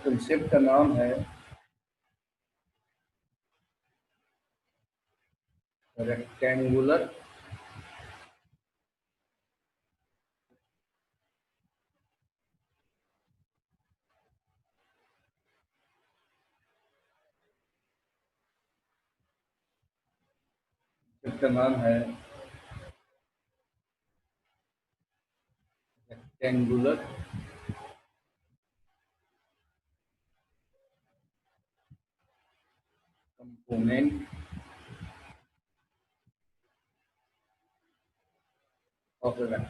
Concept का नाम है रेक्टेंगुलर का नाम है rectangular component of A vector.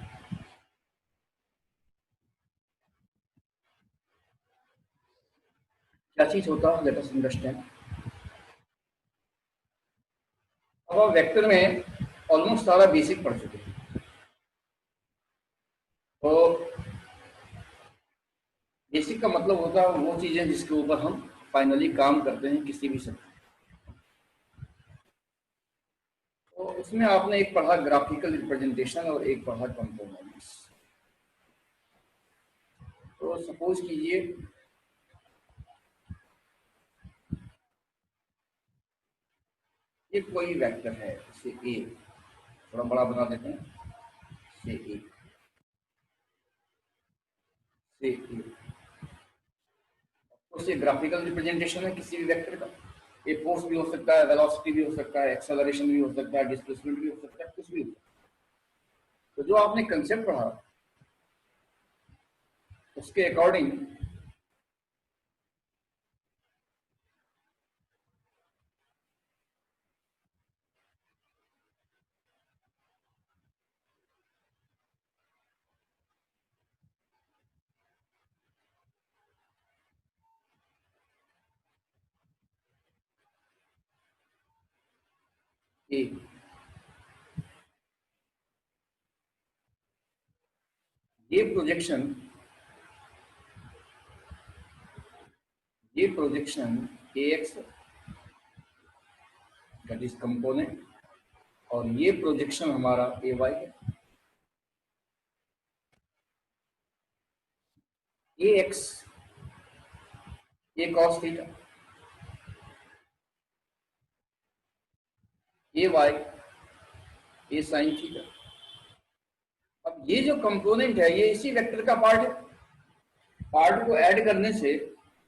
क्या चीज होता है, लेट अस अंडरस्टैंड। अब आप वेक्टर में ऑलमोस्ट सारा बेसिक पढ़ चुके हैं, तो बेसिक का मतलब होता है वो चीजें जिसके ऊपर हम फाइनली काम करते हैं किसी भी सब्जेक्ट। तो उसमें आपने एक पढ़ा ग्राफिकल रिप्रेजेंटेशन और एक पढ़ा कंपोनेंट्स। तो सपोज कीजिए ये कोई वेक्टर है, जैसे ए, थोड़ा बड़ा बना देते हैं, से ए, से ए। उससे ग्राफिकल रिप्रेजेंटेशन है किसी भी वेक्टर का। ये फोर्स भी हो सकता है, वेलोसिटी भी हो सकता है, एक्सेलरेशन भी हो सकता है, डिस्प्लेसमेंट भी हो सकता है, कुछ भी हो सकता है। तो जो आपने कंसेप्ट पढ़ा उसके अकॉर्डिंग ए, ये projection A x that is component, और ये प्रोजेक्शन हमारा ए वाई है। ए एक्स ए कॉस थीटा, ए वाई ए साइन थीटा। अब ये जो कंपोनेंट है ये इसी वेक्टर का पार्ट है। पार्ट को ऐड करने से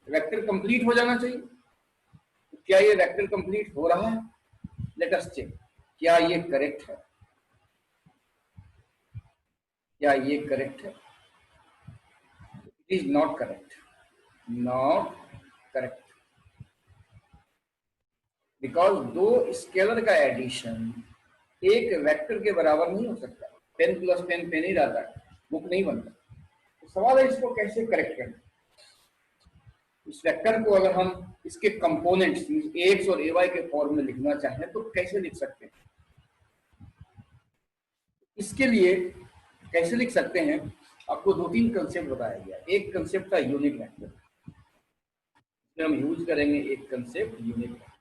वेक्टर कंप्लीट हो जाना चाहिए। तो क्या ये वेक्टर कंप्लीट हो रहा है? लेट अस चेक, क्या ये करेक्ट है? क्या ये करेक्ट है? It is not correct, not correct, because दो स्केलर का एडिशन एक वेक्टर के बराबर नहीं हो सकता। पेन प्लस पेन पेन ही रहता है, बुक नहीं बनता। तो सवाल है इसको कैसे करेक्ट करना। इस वेक्टर को अगर हम इसके कंपोनेंट्स एक्स और ए वाई के फॉर्म में लिखना चाहें तो कैसे लिख सकते हैं? इसके लिए कैसे लिख सकते हैं, आपको दो तीन कंसेप्ट बताया गया। एक कंसेप्ट था यूनिट वेक्टर, इसमें हम यूज करेंगे एक concept unit vector.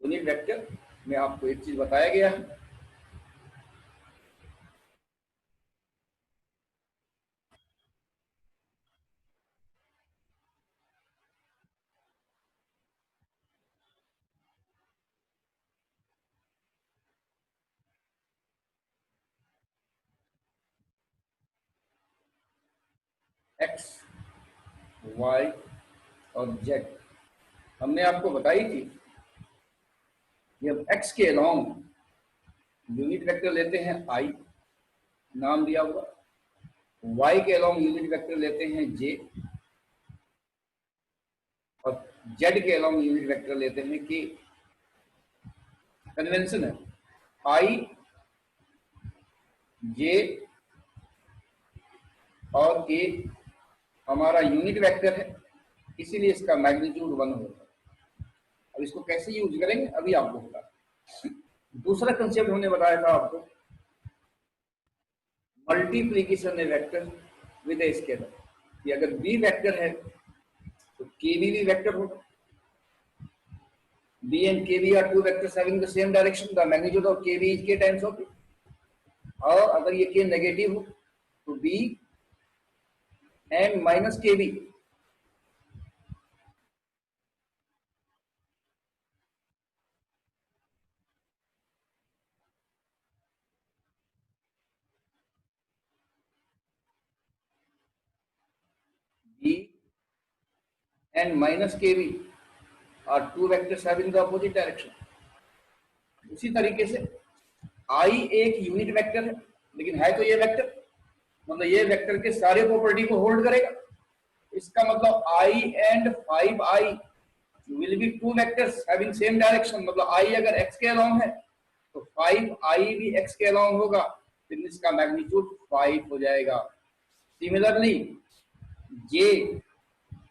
Unit vector में आपको एक चीज बताया गया है, एक्स वाई और जेड। हमने आपको बताई थी कि हम एक्स के अलोंग यूनिट वेक्टर लेते हैं आई, नाम दिया हुआ। वाई के अलोंग यूनिट वेक्टर लेते हैं जे, और जेड के अलोंग यूनिट वेक्टर लेते हैं के। कन्वेंशन है आई जे और के हमारा यूनिट वेक्टर है, इसीलिए इसका मैग्नीट्यूड 1 होगा। अब इसको कैसे यूज करेंगे अभी आपको बता। दूसरा कंसेप्ट हमने बताया था आपको, multiplication A vector with a scalar, कि अगर बी वेक्टर है तो के भी वेक्टर होगा। B and KB are two vectors having the same direction. The magnitude of KB is K times of B. और अगर ये K नेगेटिव हो तो B and minus KB. B and minus KB are two vectors having the opposite direction. उसी तरीके से I एक unit vector है, लेकिन है तो ये वेक्टर, मतलब ये वेक्टर के सारे प्रॉपर्टी को होल्ड करेगा। इसका मतलब I and 5I will be two vectors having same direction, मतलब I अगर x के along है तो 5I भी x के along होगा, फिर इसका मैग्नीट्यूड 5 हो जाएगा। Similarly, J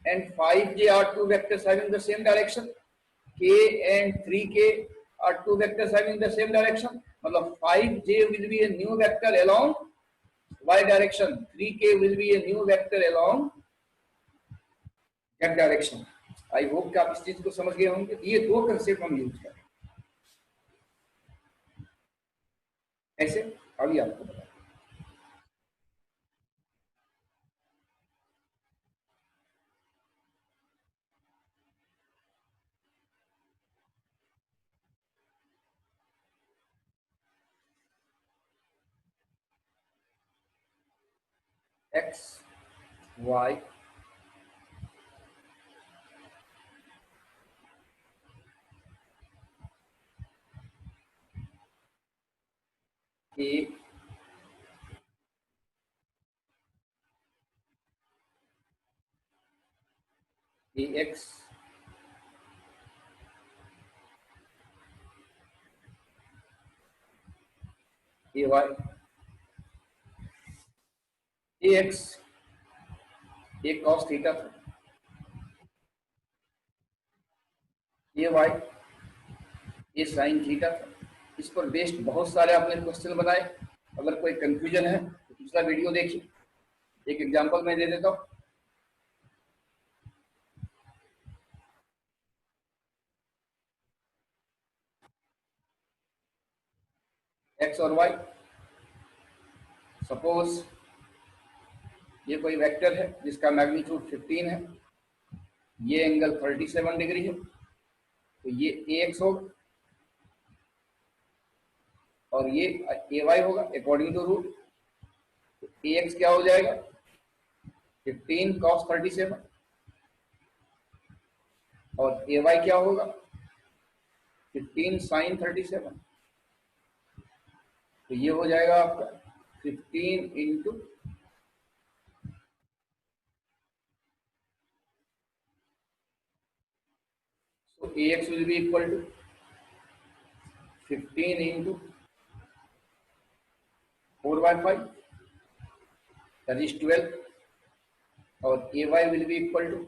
and 5J are two vectors having the same direction. K and 3K are two vectors having the same direction. मतलब 5J will be a new vector along y direction. 3K will be a new vector along z direction. I hope कि आप इस चीज को समझ गए होंगे। ये दो कंसेप्ट हम यूज करें। ऐसे अभी आपको बताएं। x y a ax ay ax एक cos थीटा था, ay ये साइन थीटा था। इस पर बेस्ड बहुत सारे आपने क्वेश्चन बनाए। अगर कोई कंफ्यूजन है तो पिछला वीडियो देखिए। एक एग्जांपल मैं दे देता हूँ। एक्स और वाई, सपोज ये कोई वेक्टर है जिसका मैग्नीट्यूड 15 है, ये एंगल 37 डिग्री है, तो ये ax होगा और ये ay होगा अकॉर्डिंग टू रूट। तो ax क्या हो जाएगा 15 cos 37 और ay क्या होगा 15 sin 37। तो ये हो जाएगा आपका 15 into ax will be equal to 15 into 4/5 that is 12 और ay will be equal to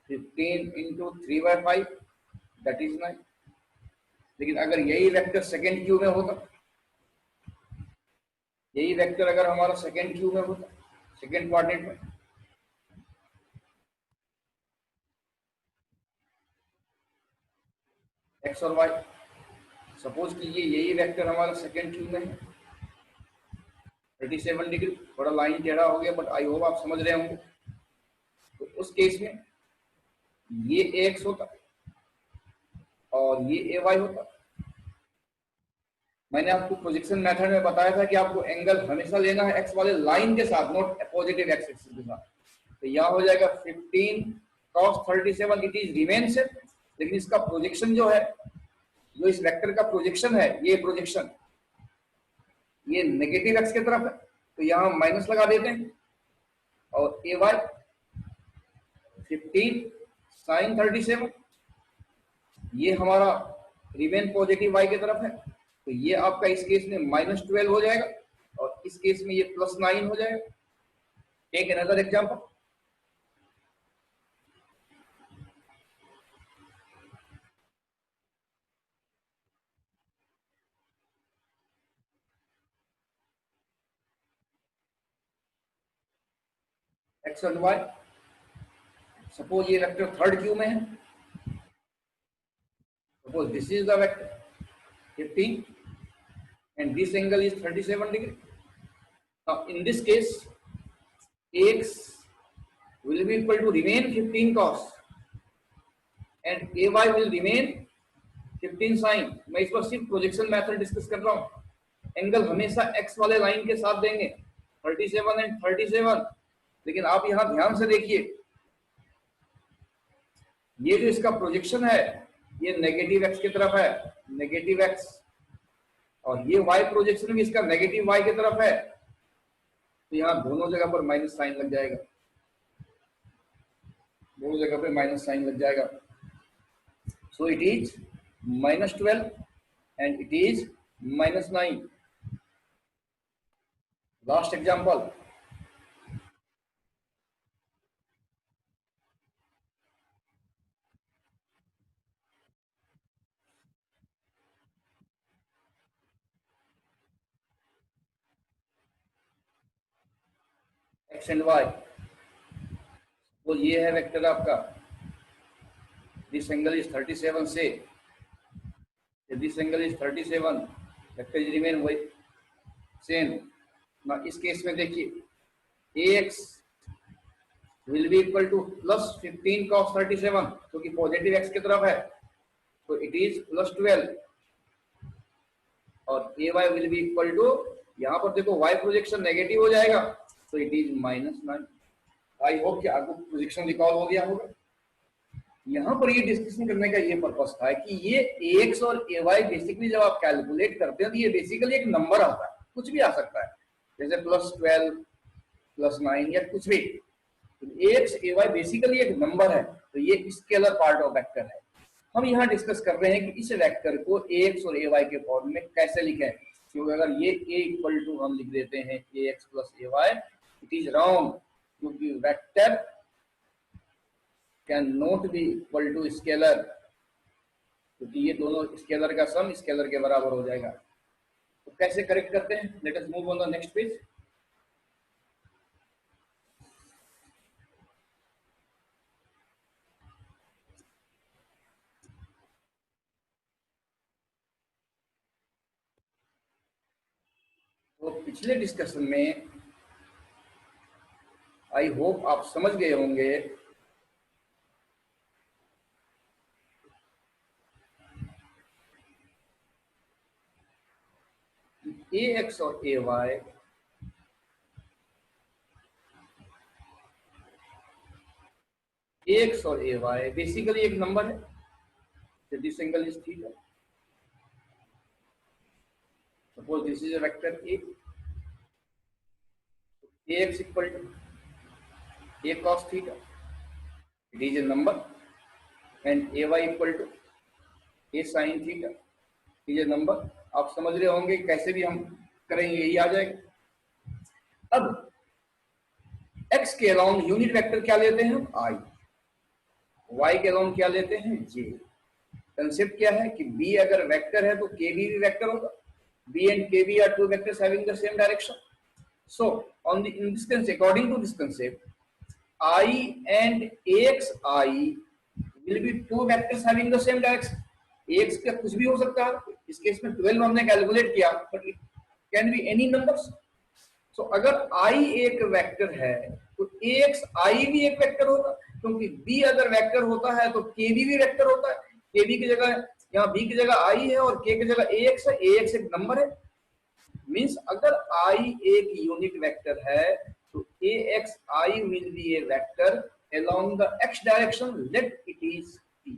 15 into 3/5 that is 9। लेकिन अगर यही वेक्टर सेकेंड क्यू में होता, यही वेक्टर अगर हमारा सेकेंड क्यू में होता, सेकेंड क्वाड्रेंट में, एक्स और वाई, सपोज कीजिए यही वेक्टर हमारा सेकेंड क्यू में है 37 डिग्री, थोड़ा लाइन टेढ़ा हो गया बट आई होप आप समझ रहे होंगे। तो उस केस में ये एक्स होता और ये ए वाई होता। मैंने आपको प्रोजेक्शन मेथड में बताया था कि आपको एंगल हमेशा लेना है एक्स वाले लाइन के साथ, नॉट पॉजिटिव एक्स एक्सिस के साथ। तो यहाँ हो जाएगा 15 cos 37 it is remain same, लेकिन इसका प्रोजेक्शन जो है, जो इस वेक्टर का प्रोजेक्शन है, ये प्रोजेक्शन ये नेगेटिव एक्स की तरफ है, तो यहाँ माइनस लगा देते हैं और ए वाई 15 sin 37 ये हमारा रिमेन पॉजिटिव वाई की तरफ है, तो ये आपका इस केस में -12 हो जाएगा और इस केस में ये +9 हो जाएगा। Take another example. एक्स और वाई, सपोज ये वेक्टर थर्ड क्यू में है, suppose this is the vector 15 and this angle is 37 degree. Now in this case ax will be equal to remain 15 cos and ay will remain 15 sin। मैं इस पर सिर्फ projection method discuss कर रहा हूँ। Angle हमेशा x वाले line के साथ देंगे 37 एंड 37, लेकिन आप यहां ध्यान से देखिए, ये जो इसका प्रोजेक्शन है ये नेगेटिव x की तरफ है, नेगेटिव x, और ये y प्रोजेक्शन भी इसका नेगेटिव y की तरफ है, तो यहाँ दोनों जगह पर माइनस साइन लग जाएगा, दोनों जगह पे माइनस साइन लग जाएगा। सो it is -12 and it is -9। Last example, x and y, वो ये है वेक्टर आपका, दिस एंगल इज 37 से this angle is 37, vector is remain वही सेम ना। इस केस में देखिए ax will be equal to +15 cos 37, क्योंकि पॉजिटिव x की तरफ है, तो इट इज +12, और ay will be equal to, यहाँ पर देखो y प्रोजेक्शन नेगेटिव हो जाएगा, तो इट इज -9। आई होप कि आपको प्रोजेक्शन रिकॉल हो गया होगा। यहाँ पर ये डिस्कशन करने का ये पर्पस था कि ये ax और ay बेसिकली जब आप कैलकुलेट करते हैं तो ये बेसिकली एक नंबर आता है, कुछ भी आ सकता है, जैसे +12 +9 या कुछ भी। ax ay बेसिकली एक नंबर है, तो ये स्केलर पार्ट ऑफ वेक्टर है। हम यहाँ डिस्कस कर रहे हैं कि इस वेक्टर को ax और ay के फॉर्म में कैसे लिखें, क्योंकि अगर ये a इक्वल टू हम लिख देते हैं ax + ay, it is wrong, क्योंकि vector can not be equal to scalar, क्योंकि ये दोनों स्केलर का सम स्केलर के बराबर हो जाएगा। तो कैसे करेक्ट करते हैं, let us move on the next page. तो पिछले डिस्कशन में आई होप आप समझ गए होंगे ax और ay ax और ay बेसिकली एक नंबर है, this angle is theta, suppose this is a vector a, ax equal to a cos theta, it is a number, and ay equal to a sin theta, it is a number. आप समझ रहे होंगे कैसे भी हम करेंगे यही आ जाएगा। अब x के अलोंग यूनिट वेक्टर क्या लेते हैं हम, i, y के अलोंग क्या लेते हैं, j। कंसेप्ट क्या है कि b अगर वेक्टर है तो kb भी वेक्टर होगा, b and kb are two vectors having the same direction, so on the in this concept, according to this concept, I and axi will be two vectors having the same direction। ax का कुछ भी हो सकता है, इस case में 12 हमने calculate किया, but it can be any numbers. So अगर i एक वेक्टर है तो axi भी एक वेक्टर होगा, क्योंकि b अगर वेक्टर होता है तो kb भी वेक्टर होता है। kb की जगह यहाँ b की जगह i है और k की जगह ax है, ax एक नंबर है, मीन्स अगर i एक यूनिट वेक्टर है तो axi will be a vector along the x direction, let it is p।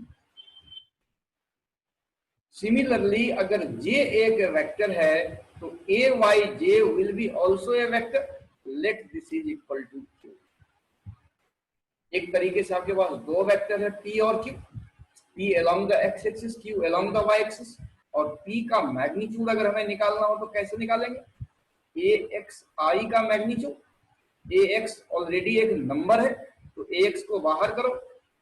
Similarly अगर j एक वेक्टर है तो ayj will be also a vector, let this is equal to q। एक तरीके से आपके पास दो वेक्टर है p और q, p along the x axis, q along the y axis, और p का मैग्नीट्यूड अगर हमें निकालना हो तो कैसे निकालेंगे, axi का मैग्नीट्यूड, ax ऑलरेडी एक नंबर है तो ax को बाहर करो,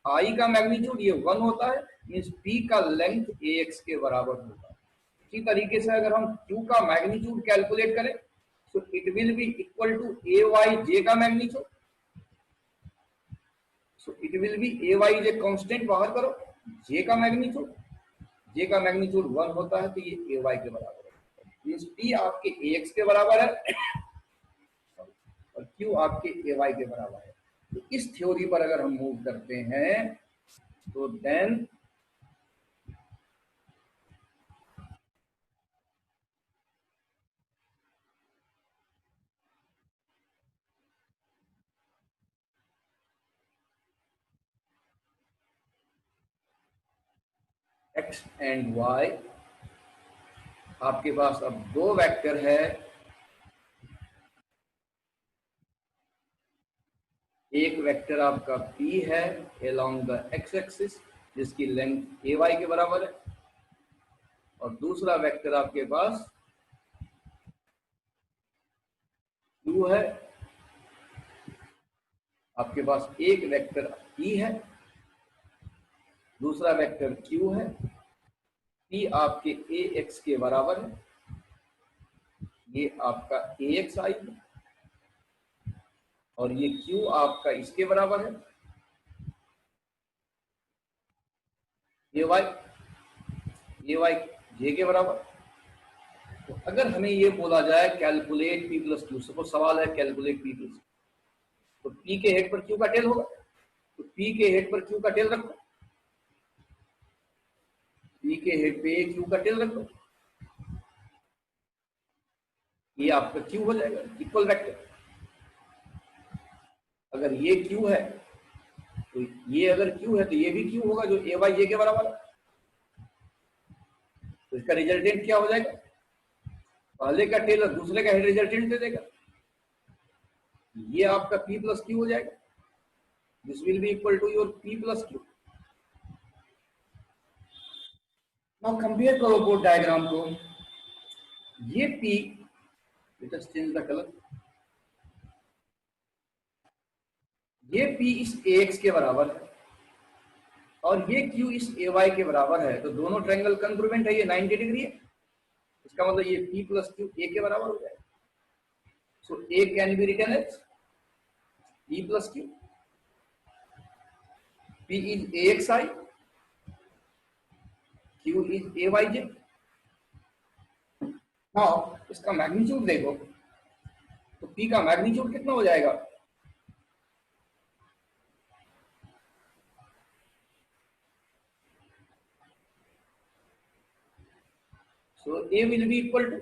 i का मैग्नीट्यूड ये 1 होता है, मींस p का लेंथ ax के बराबर होगा। इसी तरीके से अगर हम q का मैग्नीट्यूड कैलकुलेट करें तो it will be equal to ayj का magnitude, so it will be ayj constant बाहर करो, j का मैग्नीट्यूड, j का मैग्नीट्यूड 1 होता है तो ये ay के बराबर है, मींस p आपके ax के बराबर है और q आपके ay के बराबर है। तो इस थ्योरी पर अगर हम मूव करते हैं तो देन x एंड y, आपके पास अब दो वेक्टर है, एक वेक्टर आपका p है along द x एक्सिस जिसकी लेंथ ay के बराबर है, और दूसरा वेक्टर आपके पास q है। आपके पास एक वेक्टर p है, दूसरा वेक्टर q है। p आपके ax के बराबर है, ये आपका ax आई है, और ये q आपका इसके बराबर है, ये y j के बराबर। तो अगर हमें ये बोला जाए calculate p plus Q, suppose सवाल है कैलकुलेट p प्लस, तो p के हेड पर q का टेल होगा, तो p के हेड पर q का टेल रखो, p के हेड पे q का टेल रखो, ये आपका q हो जाएगा इक्वल वेक्टर। अगर ये q है तो ये अगर q है तो ये भी q होगा जो ay j के बराबर है। तो इसका रिजल्टेंट क्या हो जाएगा, पहले का टेल और दूसरे का हेड रिजल्टेंट दे देगा, ये आपका p प्लस क्यू हो जाएगा, this will be equal to your p plus Q. Now compare करो बोर्ड डायग्राम को, ये p, let us change the colour, ये p इस ax के बराबर है और ये q इस ay के बराबर है, तो दोनों ट्रायंगल कंग्रुएंट है, ये 90 डिग्री है, इसका मतलब ये p प्लस क्यू a के बराबर हो जाएगा। So a can be written as p plus Q, p is axi, q is ayj। Now इसका मैग्नीट्यूड देखो, तो p का मैग्नीट्यूड कितना हो जाएगा, so a will be equal to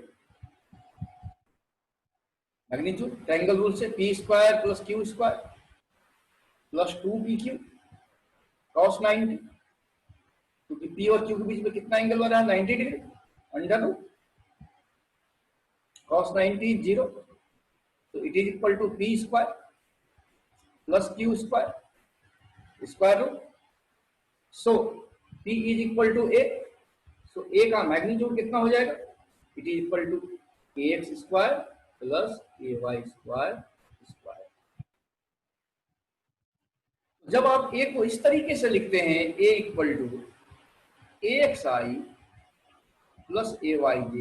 magnitude triangle rule से p square plus q square plus 2pq cos 90, क्योंकि p और q के बीच में कितना एंगल बना है 90 डिग्री, अंडर रूट cos 90 0, तो it is equal to p square plus q square square root, so p is equal to a, so a का magnitude कितना हो जाएगा, it is equal to ax square plus ay square square. जब आप a को इस तरीके से लिखते हैं, a equal to axi plus ayj,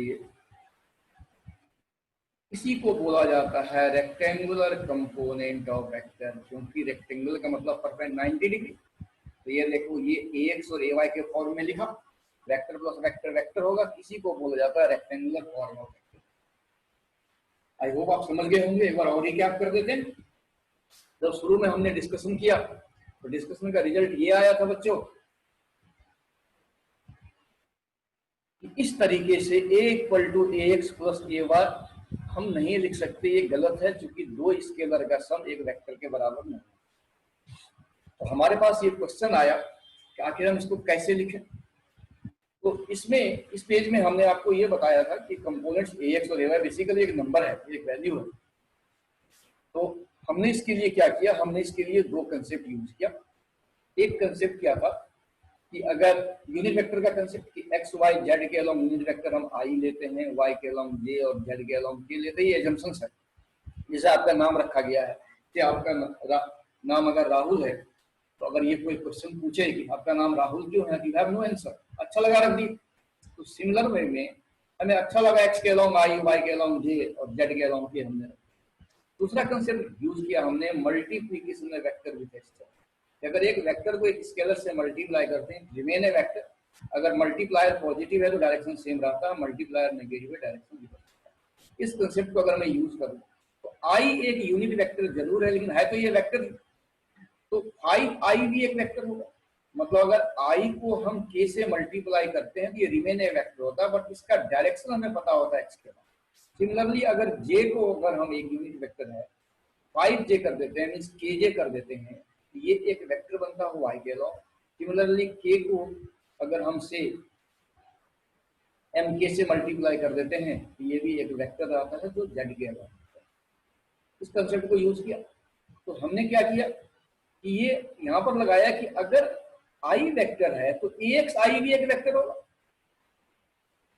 इसी को बोला जाता है रेक्टेंगुलर कंपोनेंट ऑफ वेक्टर, क्योंकि रेक्टेंगुलर का मतलब परपेंड 90 डिग्री। तो ये देखो, ये ax और ay के फॉर्म में लिखा, वेक्टर प्लस वेक्टर वेक्टर होगा, इसी को बोला जाता है rectangular form of vector. I hope आप समझ गए होंगे। एक बार और रिकैप कर देते हैं। जब शुरू में हमने डिस्कशन किया तो डिस्कशन का रिजल्ट ये आया था बच्चों कि इस तरीके से a equal to ax plus ay हम नहीं लिख सकते, ये गलत है, क्योंकि दो स्केलर का सम एक वेक्टर के बराबर नहीं। तो हमारे पास ये क्वेश्चन आया कि आखिर हम इसको कैसे लिखें। तो इसमें इस पेज में हमने आपको ये बताया था कि कंपोनेंट्स ax और ay बेसिकली एक नंबर है, एक वैल्यू है। तो हमने इसके लिए क्या किया, हमने इसके लिए दो कंसेप्ट यूज किया। एक कंसेप्ट क्या था कि अगर यूनिट वेक्टर का कंसेप्ट कि एक्स वाई जेड के अलोंग यूनिट वेक्टर हम आई लेते हैं, वाई के अलोंग जे और जेड के अलोंग के लेते हैं, ये एजम्पशंस है। जैसे आपका नाम रखा गया है कि आपका नाम अगर राहुल है, तो अगर ये कोई क्वेश्चन पूछे कि आपका नाम राहुल क्यों है, यू हैव नो आंसर, अच्छा लगा रख दी। तो सिमिलर वे में हमें अच्छा लगा एक्स के अलोंग आई, वाई के अलोंग जे और जेड के अलोंग के हमने। दूसरा कंसेप्ट यूज किया हमने मल्टीप्लीकेशन में वेक्टर विथ एक्स। अगर एक वेक्टर को एक स्केलर से मल्टीप्लाई करते हैं, रिमेन ए वेक्टर, अगर मल्टीप्लायर पॉजिटिव है तो डायरेक्शन सेम रहता है, मल्टीप्लायर नेगेटिव है डायरेक्शन डिफरेंट रहता है। इस कंसेप्ट को अगर मैं यूज करूं तो आई एक यूनिट वेक्टर जरूर है, लेकिन है तो ये वेक्टर तो 5i भी एक वेक्टर होगा। मतलब अगर i को हम k से मल्टीप्लाई करते हैं तो ये रिमेन ए वेक्टर होता है, बट इसका डायरेक्शन हमें पता होता है x के बाद। सिमिलरली अगर j को अगर हम एक यूनिट वेक्टर है 5j कर देते हैं, मीन्स kj कर देते हैं, तो ये एक वेक्टर बनता है y के अलॉन्ग। सिमिलरली k को अगर हम से mk से मल्टीप्लाई कर देते हैं तो ये भी एक वेक्टर आता है जो z के अलॉन्ग। इस कंसेप्ट को यूज किया तो हमने क्या किया कि ये यहां पर लगाया कि अगर i वेक्टर है तो axi भी एक वेक्टर होगा,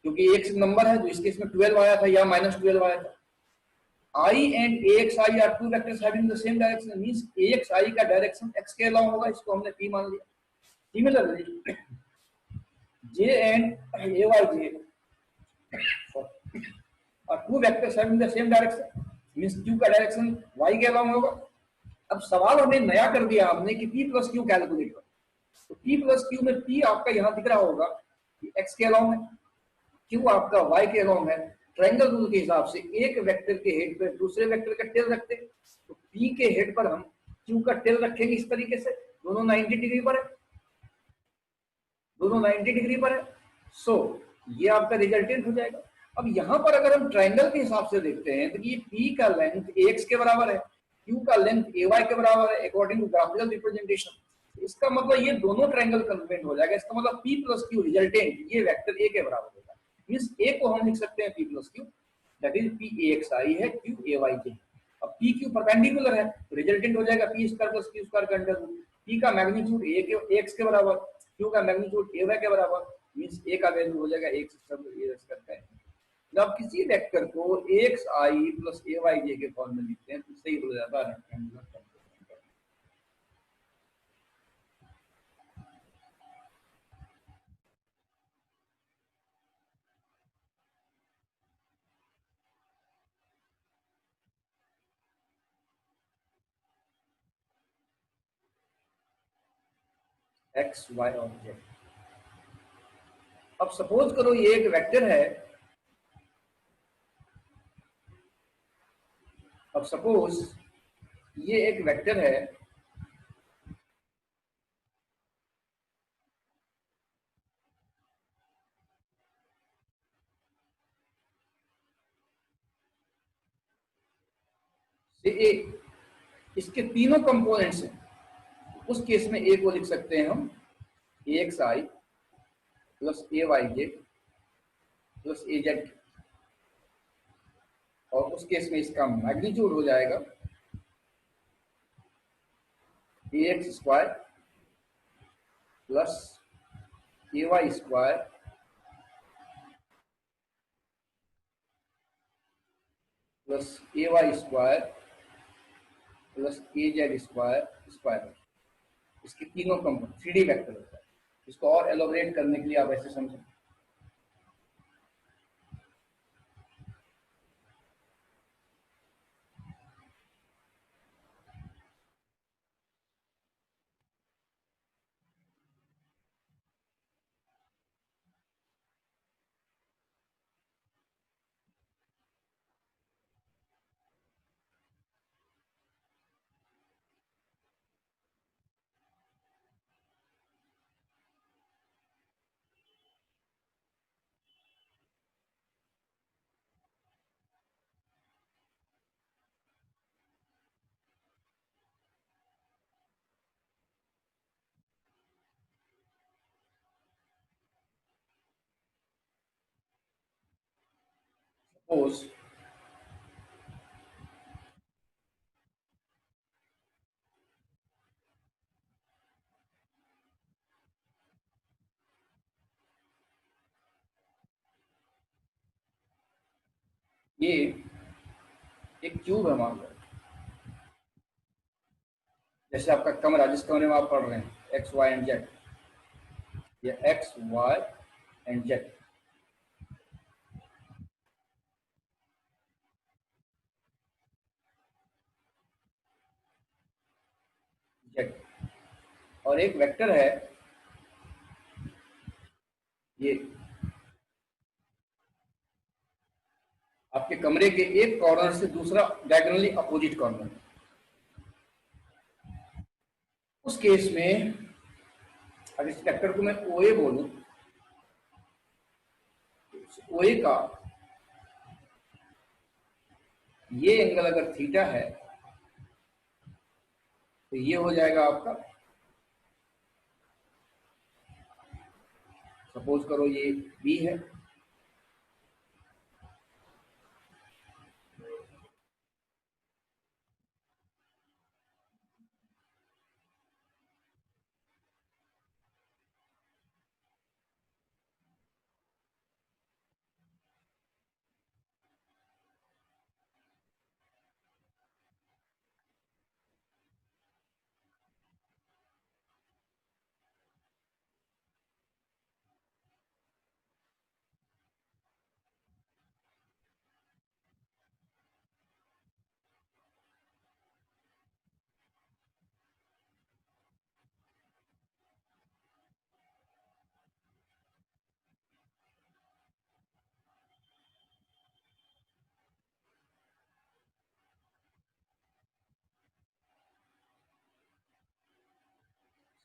क्योंकि एक नंबर है, तो इस केस में 12 आया था या -12 आया था। I and axi are two vectors having the same direction, means axi का डायरेक्शन x के अलॉन्ग होगा, इसको हमने p मान लिया। Similarly j and ayj are two vectors having the same direction, means q का डायरेक्शन y के along होगा। अब सवाल हमें नया कर दिया हमने कि p प्लस q कैलकुलेट करो, तो p प्लस q में p आपका यहां दिख रहा होगा कि x के अलॉन्ग है, q आपका y के अलॉन्ग है। ट्रायंगल रूल के हिसाब से एक वेक्टर के हेड पर दूसरे वेक्टर का टेल रखते हैं, तो p के हेड पर हम q का टेल रखेंगे इस तरीके से, दोनों 90 डिग्री पर है, दोनों 90 डिग्री पर है। सो ये आपका रिजल्टेंट हो जाएगा। अब यहां पर अगर हम ट्रायंगल के हिसाब से देखते हैं तो ये p का लेंथ ax के बराबर है, q का लेंथ ay के बराबर है अकॉर्डिंग टू ग्राफिकल रिप्रेजेंटेशन। इसका मतलब ये दोनों ट्रायंगल कन्वर्जेंट हो जाएगा। इसका मतलब p प्लस q रिजल्टेंट ये वेक्टर a के बराबर होगा। मींस a को हम लिख सकते हैं p plus q, that is p axi है, q ayj। अब p q परपेंडिकुलर है तो रिजल्टेंट हो जाएगा p square plus q square का अंडर रूट। p का मैग्नीट्यूड a के x के बराबर, q का मैग्नीट्यूड ay के बराबर, मींस a का वैल्यू हो जाएगा x करता है। जब आप किसी वेक्टर को axi प्लस ayj के फॉर्म में लिखते हैं तो सही हो जाता है रेक्टेंगुलर फॉर्म। x y और z। अब सपोज करो ये एक वेक्टर है, अब सपोज ये एक वेक्टर है, ए, इसके तीनों कंपोनेंट्स हैं। उस केस में ए को लिख सकते हैं हम axi plus ayj plus az, और उस केस में इसका मैग्नीट्यूड हो जाएगा ax square plus ay square plus ay square plus az square square. इसके तीनों कंपोनेंट 3D वेक्टर होता है। इसको और एलोबरेट करने के लिए आप ऐसे समझें, सपोज ये एक क्यूब है, मान लो जैसे आपका कमरा जिस कमरे में आप पढ़ रहे हैं एक्स वाई एंड जेड, या X Y and Z. Z और एक वेक्टर है ये आपके कमरे के एक कॉर्नर से दूसरा डायगोनली अपोजिट कॉर्नर। उस केस में अगर इस वेक्टर को मैं OA बोलूं, तो OA का ये एंगल अगर थीटा है तो ये हो जाएगा आपका, सपोज करो ये B है,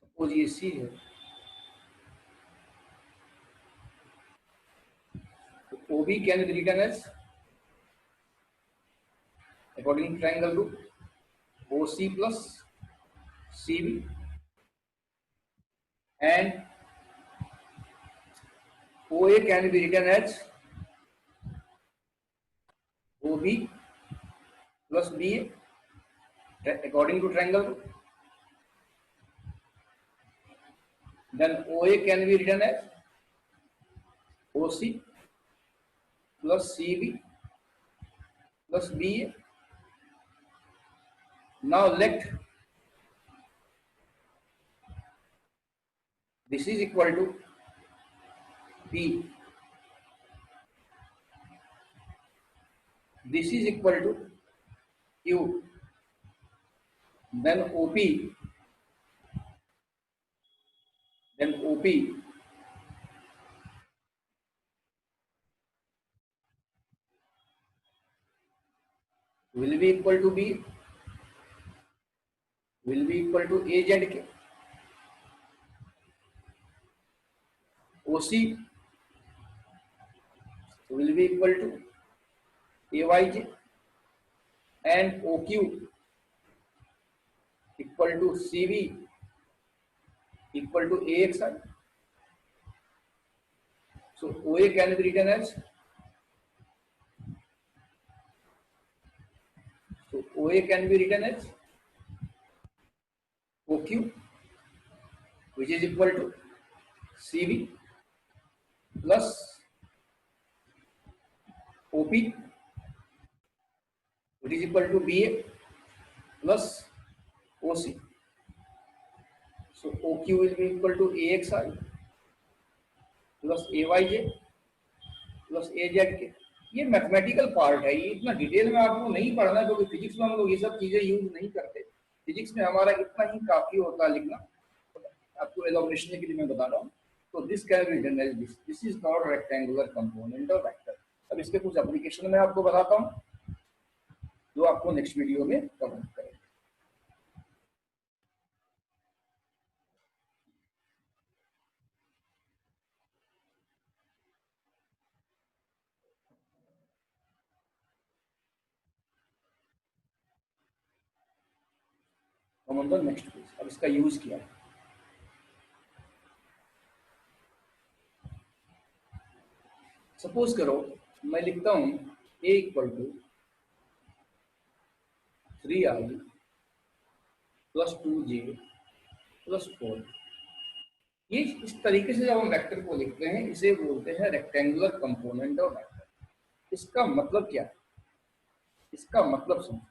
सपोज ये C है, तो OB can be written as according triangle rule OC plus CB and OA can be written as OB plus BA according to triangle rule. Then OA can be written as OC plus CB plus BA. Now let this is equal to P, this is equal to Q, then OP, then OP will be equal to B, will be equal to AZK, OC will be equal to AYJ and OQ equal to CV equal to AXI. So OA can be written as, so OA can be written as OQ, which is equal to CV plus OP, which is equal to BA plus OC. So OQ will be equal to AXI plus AYJ plus AZK. ये mathematical part है, ये इतना detail में आपको नहीं पढ़ना क्योंकि physics में हम लोग ये सब चीजें यूज नहीं करते। फिजिक्स में हमारा इतना ही काफी होता है लिखना, आपको एलॉबरेशन के लिए मैं बता रहा हूँ। तो this can be written as this, this is called rectangular component of vector. अब इसके कुछ एप्लीकेशन मैं आपको बताता हूँ जो आपको नेक्स्ट वीडियो में कवर करेंगे। नेक्स्ट पेज, अब इसका यूज किया है। सपोज करो मैं लिखता हूं a equal to 3i plus 2j plus 4। ये इस तरीके से जब हम वेक्टर को लिखते हैं इसे बोलते हैं रेक्टेंगुलर कंपोनेंट ऑफ वेक्टर। इसका मतलब क्या है, इसका मतलब समझो।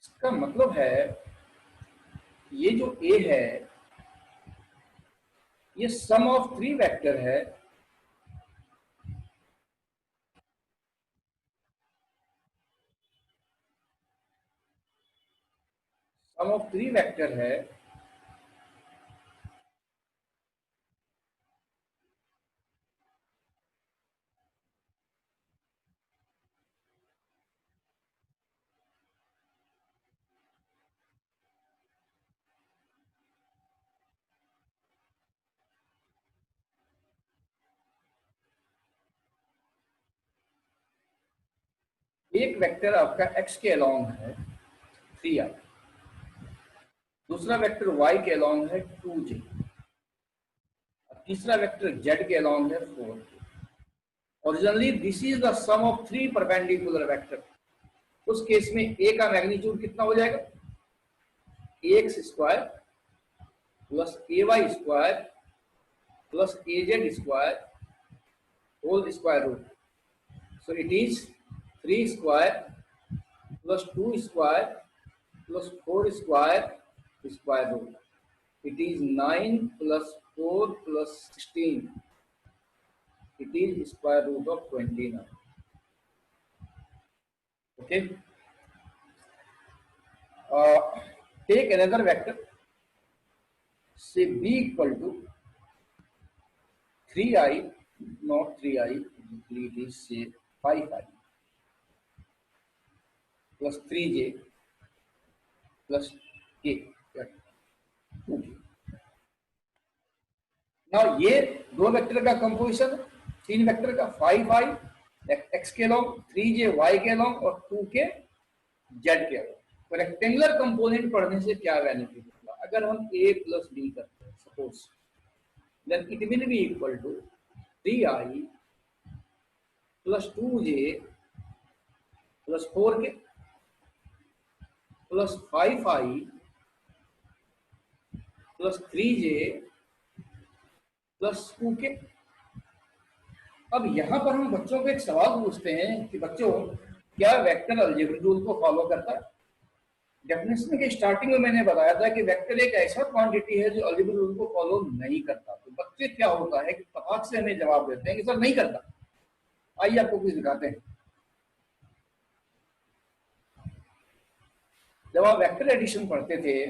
इसका मतलब है ये जो a है ये सम ऑफ 3 वेक्टर है, सम ऑफ 3 वेक्टर है एक वेक्टर आपका x के अलोंग है 3i, दूसरा वेक्टर y के अलोंग है 2j, तीसरा वेक्टर z के अलोंग है 4j। Originally this is the sum of 3 perpendicular vector. उस केस में a का मैग्नीट्यूड कितना हो जाएगा, ax square plus ay square plus az square whole square root. So it is 3 square plus 2 square plus 4 square square root. It is 9 plus 4 plus 16। It is square root of 29. Okay. Take another vector. Say b equal to 3i, not 3i. It is say 5i plus 3j plus k 2k. Now ये दो vector का composition, तीन vector का 5i x के long, 3j y के long और 2k z के long. तो रेक्टेंगुलर कंपोनेंट पढ़ने से क्या बेनिफिट होगा, अगर हम a प्लस b करते हैं suppose, then it will be equal to 3i plus 2j plus 4k plus 5i plus 3j plus 2k। अब यहां पर हम बच्चों को एक सवाल पूछते हैं कि बच्चों क्या वेक्टर अलजेब्रिक रूल को फॉलो करता है। डेफिनेशन के स्टार्टिंग में मैंने बताया था कि वेक्टर एक ऐसा क्वांटिटी है जो अलजेब्रिक रूल को फॉलो नहीं करता। तो बच्चे क्या होता है कि तफाक से हमें जवाब देते हैं कि सर नहीं करता। आइए आपको कुछ दिखाते हैं। जब आप वेक्टर एडिशन पढ़ते थे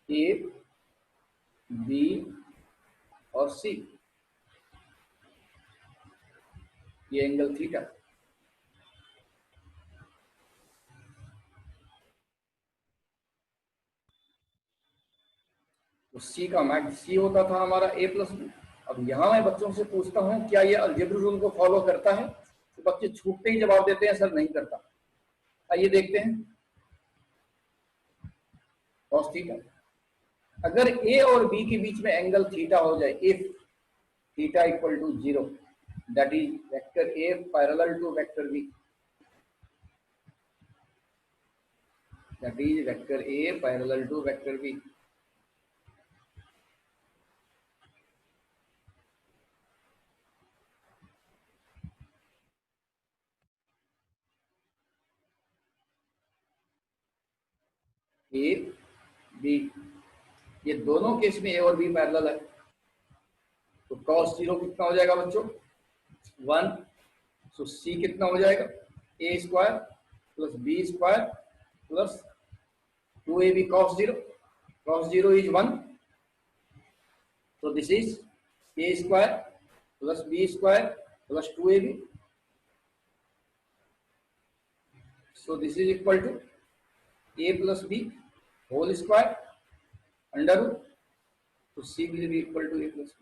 ए बी और सी, ये एंगल थीटा, तो सी का मैग सी होता था हमारा ए प्लस बी। अब यहां मैं बच्चों से पूछता हूं क्या ये अलजेब्रिक रूल को फॉलो करता है, तो बच्चे छूटते ही जवाब देते हैं सर नहीं करता। आइए देखते हैं। कॉस थीटा, अगर ए और बी के बीच में एंगल थीटा हो जाए, if theta equal to 0, that is vector A parallel to vector B, that is vector A parallel to vector B. A B, ये दोनों केस में ए और बी पैरेलल है, तो cos 0 कितना हो जाएगा बच्चों 1। सो सी कितना हो जाएगा a square plus b square plus 2ab cos 0, cos 0 is 1, so this is a square plus b square plus 2ab, so this is equal to a plus b whole square under root, so c will be equal to a plus b,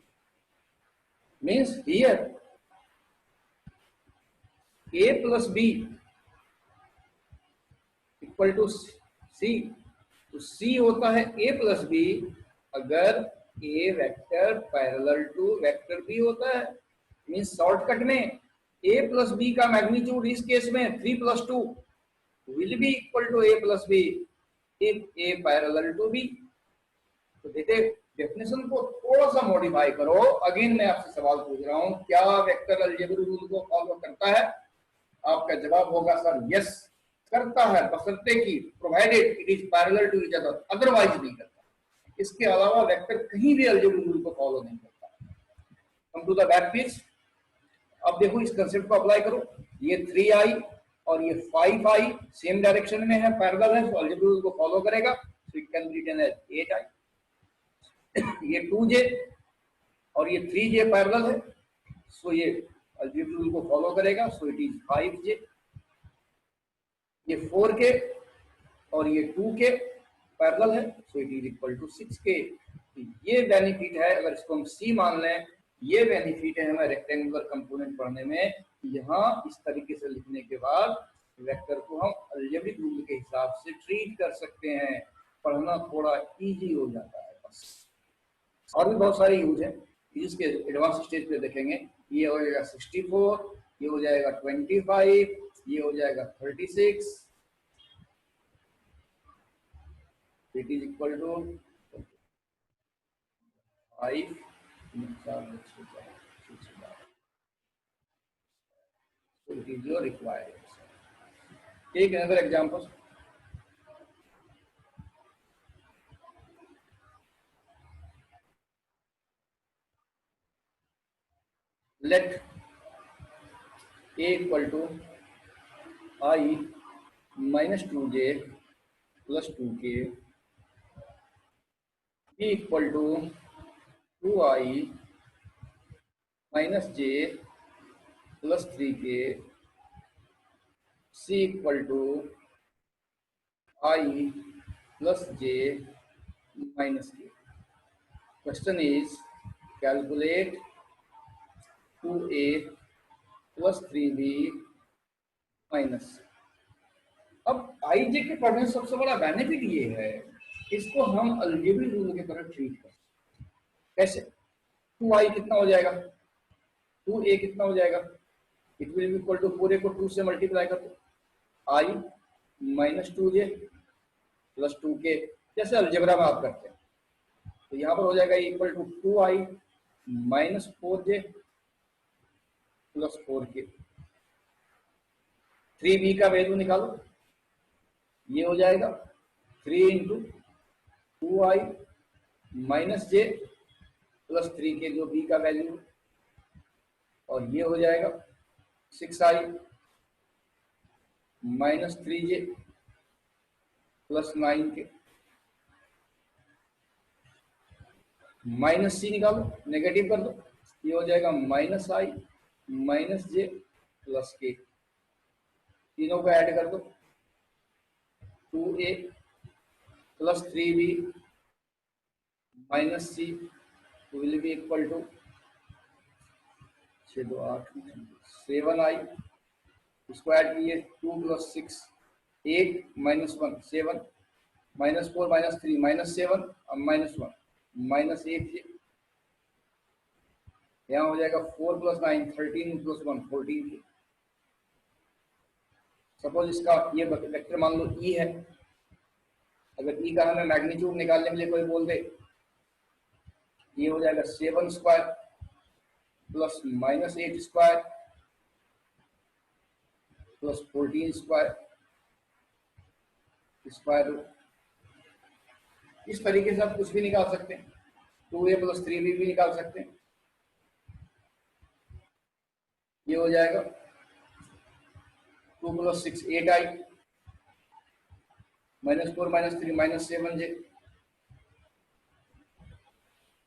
means here a plus b equal to c, तो c होता है a plus b अगर a vector parallel to vector b होता है। Means shortcut में a plus b का मैग्नीट्यूड इस केस में 3 plus 2 will be equal to a plus b if a parallel to b। तो देखिए डेफिनेशन को थोड़ा सा मॉडिफाई करो। अगेन मैं आपसे सवाल पूछ रहा हूं क्या वेक्टर अलजेब्रिक रूल को फॉलो करता है, आपका जवाब होगा सर यस करता है, बशर्ते कि provided it is parallel to each other, otherwise नहीं करता। इसके अलावा वेक्टर कहीं भी अलजेब्रिक रूल को फॉलो नहीं करता। Come to the back page. अब देखो इस कंसेप्ट को अप्लाई करो। ये 3i और ये 5i सेम डायरेक्शन में है, पैरेलल है, तो अलजेब्रिक रूल को फॉलो करेगा, so it can be written as 8i। ये 2j और ये 3j पैरेलल है, सो ये अलजेब्रिक रूल को फॉलो करेगा, सो इट इज 5j। ये 4k और ये 2k पैरेलल है, so it is equal to 6k। ये बेनिफिट है, अगर इसको हम c मान लें, ये बेनिफिट है हमें रेक्टेंगुलर कंपोनेंट पढ़ने में। यहाँ इस तरीके से लिखने के बाद वेक्टर को हम अलजेब्रिक रूल के हिसाब से ट्रीट कर सकते हैं, पढ़ना थोड़ा इजी हो जाता है बस। और भी बहुत सारे यूज है, इसके एडवांस स्टेज पे देखेंगे। ये हो जाएगा 64, ये हो जाएगा 25, ये हो जाएगा 36, it is equal to 5, so it is your required answer. Take another example. Let a equal to I minus 2j plus 2k, b equal to 2I minus j plus 3k, c equal to I plus j minus k. Question is calculate 2a plus 3b minus। अब आई जे के पढ़ने से सबसे बड़ा benefit ये है, इसको हम अलजेब्रिक रूल की तरह ट्रीट कर। कैसे? 2i कितना हो जाएगा, 2a कितना हो जाएगा, it will be equal to 4a को 2 से मल्टीप्लाई कर दो, i minus 2j plus 2k, जैसे अलजेब्रा में आप करते हैं। तो यहाँ पर हो जाएगा equal to 2i minus 4j plus 4k। 3b का वैल्यू निकालो, ये हो जाएगा 3 into 2i minus j plus 3k, जो b का वैल्यू, और ये हो जाएगा 6i minus 3j plus 9k। Minus सी निकालो, नेगेटिव कर दो, ये हो जाएगा minus i minus j plus k। तीनों को ऐड कर दो, 2a plus 3b minus C will be equal to 6 2 8 7i, इसको ऐड किए 2 plus 6 8 minus 1 7 minus 4 minus 3 minus 7 minus 1 minus 8, यहाँ हो जाएगा 4 प्लस 9 13 प्लस 1 14। सपोज इसका ये वेक्टर मान लो ई है, अगर ई का हमें मैग्नीट्यूड निकालने के लिए कोई बोल दे, ये हो जाएगा 7 square plus minus 8 square plus 14 square square root. इस तरीके से आप कुछ भी निकाल सकते हैं, 2a प्लस 3b भी निकाल सकते हैं। ये हो जाएगा 2 plus 6 8i minus 4 minus 3 minus 7j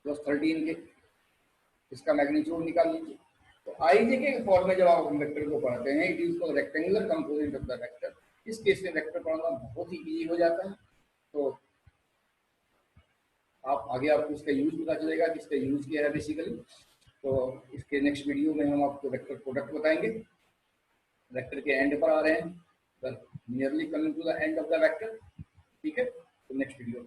plus 13k, इसका मैग्नीट्यूड निकाल लीजिए। तो आई जे के फॉर्म में जब आप वेक्टर को पढ़ते हैं, it is called rectangular component of the vector. इस केस में वेक्टर पढ़ना बहुत ही इजी हो जाता है। तो आप आगे आपको इसका यूज पता चलेगा कि इसका यूज क्या है बेसिकली। तो इसके नेक्स्ट वीडियो में हम आपको वेक्टर प्रोडक्ट बताएंगे। वेक्टर के एंड पर आ रहे हैं, nearly coming to the end of the vector. ठीक है, तो नेक्स्ट वीडियो